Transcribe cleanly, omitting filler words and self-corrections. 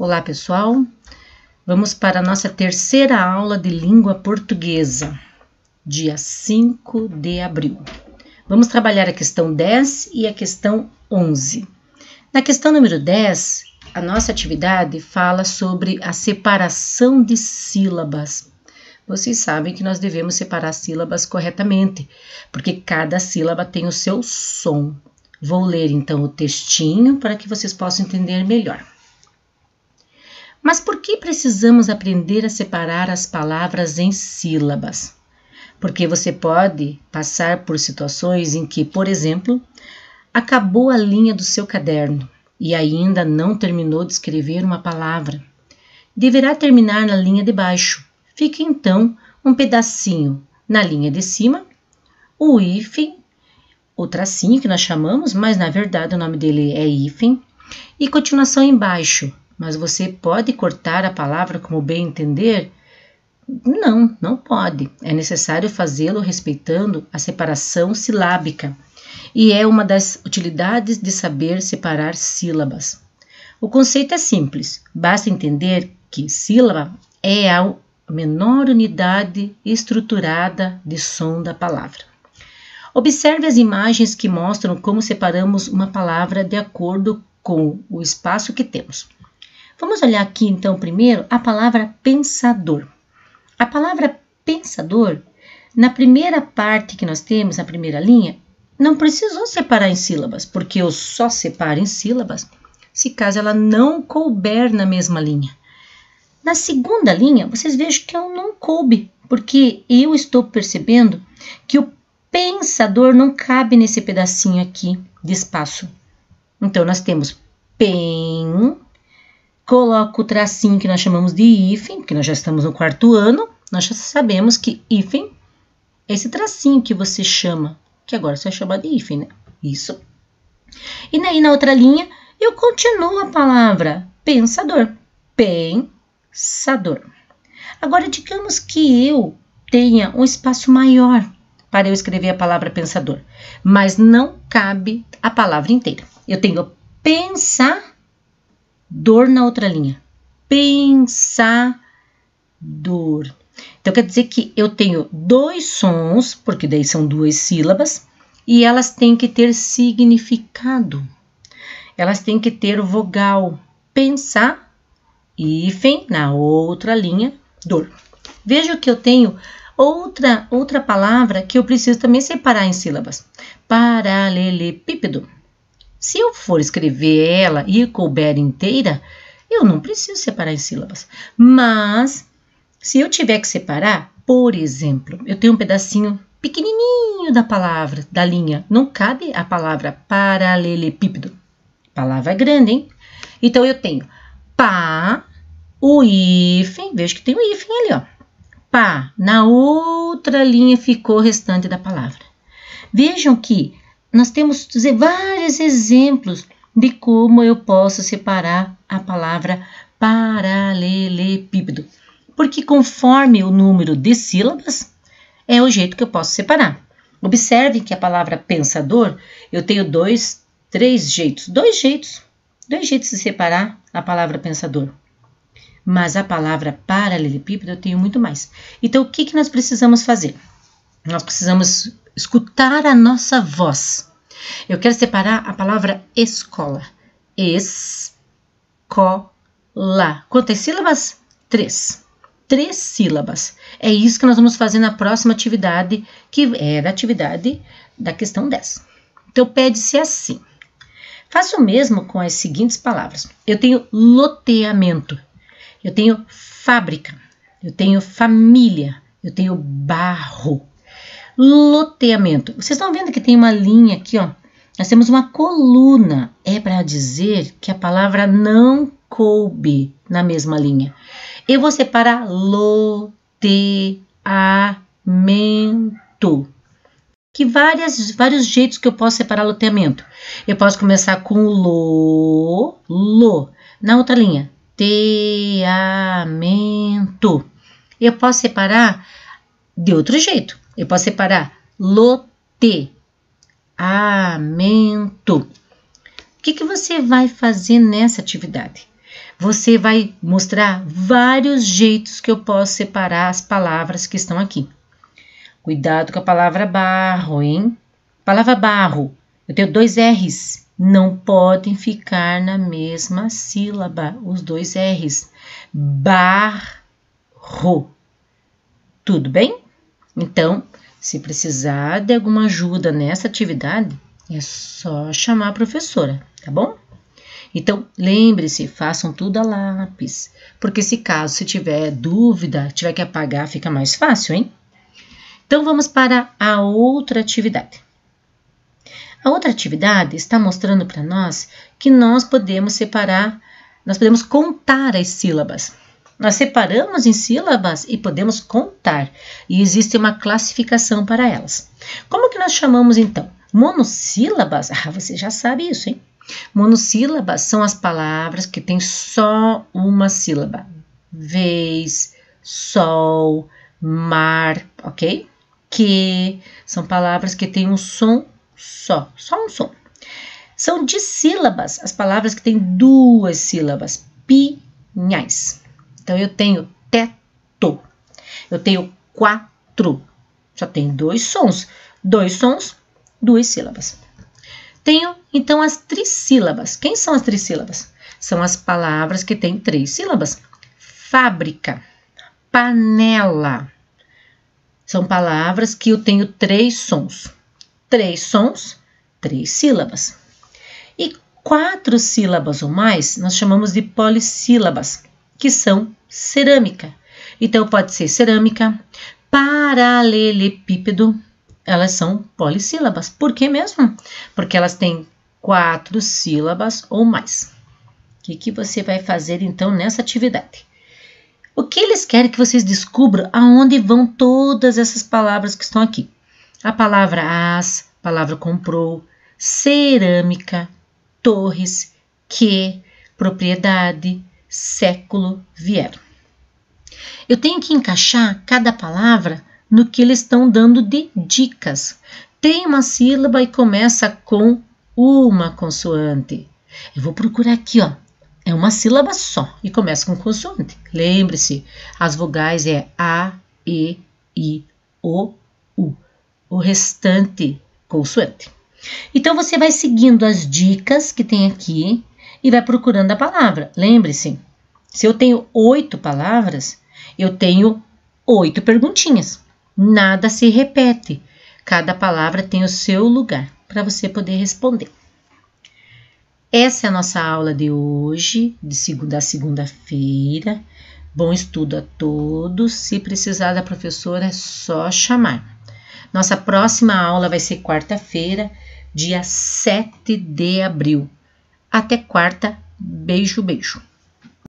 Olá, pessoal! Vamos para a nossa terceira aula de língua portuguesa, dia 5 de abril. Vamos trabalhar a questão 10 e a questão 11. Na questão número 10, a nossa atividade fala sobre a separação de sílabas. Vocês sabem que nós devemos separar sílabas corretamente, porque cada sílaba tem o seu som. Vou ler então o textinho para que vocês possam entender melhor. Mas por que precisamos aprender a separar as palavras em sílabas? Porque você pode passar por situações em que, por exemplo, acabou a linha do seu caderno e ainda não terminou de escrever uma palavra. Deverá terminar na linha de baixo. Fica então um pedacinho na linha de cima, o hífen, o tracinho que nós chamamos, mas na verdade o nome dele é hífen, e continuação embaixo. Mas você pode cortar a palavra como bem entender? Não pode. É necessário fazê-lo respeitando a separação silábica. E é uma das utilidades de saber separar sílabas. O conceito é simples. Basta entender que sílaba é a menor unidade estruturada de som da palavra. Observe as imagens que mostram como separamos uma palavra de acordo com o espaço que temos. Vamos olhar aqui, então, primeiro, a palavra pensador. A palavra pensador, na primeira parte que nós temos, na primeira linha, não precisou separar em sílabas, porque eu só separo em sílabas se caso ela não couber na mesma linha. Na segunda linha, vocês vejam que eu não coube, porque eu estou percebendo que o pensador não cabe nesse pedacinho aqui de espaço. Então, nós temos pen. Coloco o tracinho que nós chamamos de hífen, porque nós já estamos no quarto ano, nós já sabemos que hífen é esse tracinho que você chama, que agora você vai chamar de hífen, né? Isso. E aí na outra linha, eu continuo a palavra pensador, pensador. Agora, digamos que eu tenha um espaço maior para eu escrever a palavra pensador, mas não cabe a palavra inteira. Eu tenho pensar dor na outra linha. Pensador. Então, quer dizer que eu tenho dois sons, porque daí são duas sílabas, e elas têm que ter significado. Elas têm que ter vogal. Pensar, hífen, na outra linha, dor. Veja que eu tenho outra palavra que eu preciso também separar em sílabas. Paralelepípedo. Se eu for escrever ela e couber inteira, eu não preciso separar em sílabas. Mas, se eu tiver que separar, por exemplo, eu tenho um pedacinho pequenininho da palavra, da linha. Não cabe a palavra paralelepípedo. A palavra é grande, hein? Então, eu tenho pá, o hífen, vejo que tem um hífen ali, ó. Pá, na outra linha ficou o restante da palavra. Vejam que nós temos vários exemplos de como eu posso separar a palavra paralelepípedo. Porque conforme o número de sílabas, é o jeito que eu posso separar. Observe que a palavra pensador, eu tenho dois jeitos de separar a palavra pensador. Mas a palavra paralelepípedo eu tenho muito mais. Então, o que nós precisamos fazer? Nós precisamos escutar a nossa voz. Eu quero separar a palavra escola. Escola. Quantas sílabas? 3. 3 sílabas. É isso que nós vamos fazer na próxima atividade, que era a atividade da questão 10. Então, pede-se assim. Faça o mesmo com as seguintes palavras. Eu tenho loteamento. Eu tenho fábrica. Eu tenho família. Eu tenho barro. Loteamento. Vocês estão vendo que tem uma linha aqui, ó. Nós temos uma coluna. É para dizer que a palavra não coube na mesma linha. Eu vou separar loteamento. Que vários jeitos que eu posso separar loteamento. Eu posso começar com lo. Na outra linha, teamento. Eu posso separar de outro jeito. Eu posso separar loteamento. O que você vai fazer nessa atividade? você vai mostrar vários jeitos que eu posso separar as palavras que estão aqui. Cuidado com a palavra barro, hein? Palavra barro, eu tenho 2 R's. Não podem ficar na mesma sílaba, os 2 R's. Barro. Tudo bem? Então, se precisar de alguma ajuda nessa atividade, é só chamar a professora, tá bom? Então, lembre-se, façam tudo a lápis, porque se caso se tiver dúvida, tiver que apagar, fica mais fácil, hein? Então, vamos para a outra atividade. A outra atividade está mostrando para nós que nós podemos separar, nós podemos contar as sílabas. Nós separamos em sílabas e podemos contar, e existe uma classificação para elas. Como que nós chamamos então? Monossílabas? Ah, você já sabe isso, hein? Monossílabas são as palavras que têm só uma sílaba. Vez, sol, mar, ok? Que são palavras que têm um som só um som. São dissílabas as palavras que têm 2 sílabas. Pinhais. Então, eu tenho teto. Eu tenho 4. Só tem 2 sons. 2 sons, 2 sílabas. Tenho, então, as trissílabas. Quem são as trissílabas? São as palavras que têm 3 sílabas. Fábrica, panela. São palavras que eu tenho 3 sons. 3 sons, 3 sílabas. E 4 sílabas ou mais, nós chamamos de polissílabas, que são cerâmica. Então, pode ser cerâmica, paralelepípedo. Elas são polissílabas. Por que mesmo? Porque elas têm 4 sílabas ou mais. O que você vai fazer, então, nessa atividade? O que eles querem que vocês descubram aonde vão todas essas palavras que estão aqui. A palavra as, palavra comprou, cerâmica, torres, que, propriedade, século, vieram. Eu tenho que encaixar cada palavra no que eles estão dando de dicas. Tem uma sílaba e começa com uma consoante. Eu vou procurar aqui, ó. É uma sílaba só e começa com consoante. Lembre-se, as vogais é A, E, I, O, U. O restante, consoante. Então, você vai seguindo as dicas que tem aqui e vai procurando a palavra. Lembre-se, se eu tenho 8 palavras, eu tenho 8 perguntinhas. Nada se repete. Cada palavra tem o seu lugar para você poder responder. Essa é a nossa aula de hoje, da segunda-feira. Bom estudo a todos. Se precisar da professora, é só chamar. Nossa próxima aula vai ser quarta-feira, dia 7 de abril. Até quarta. Beijo, beijo.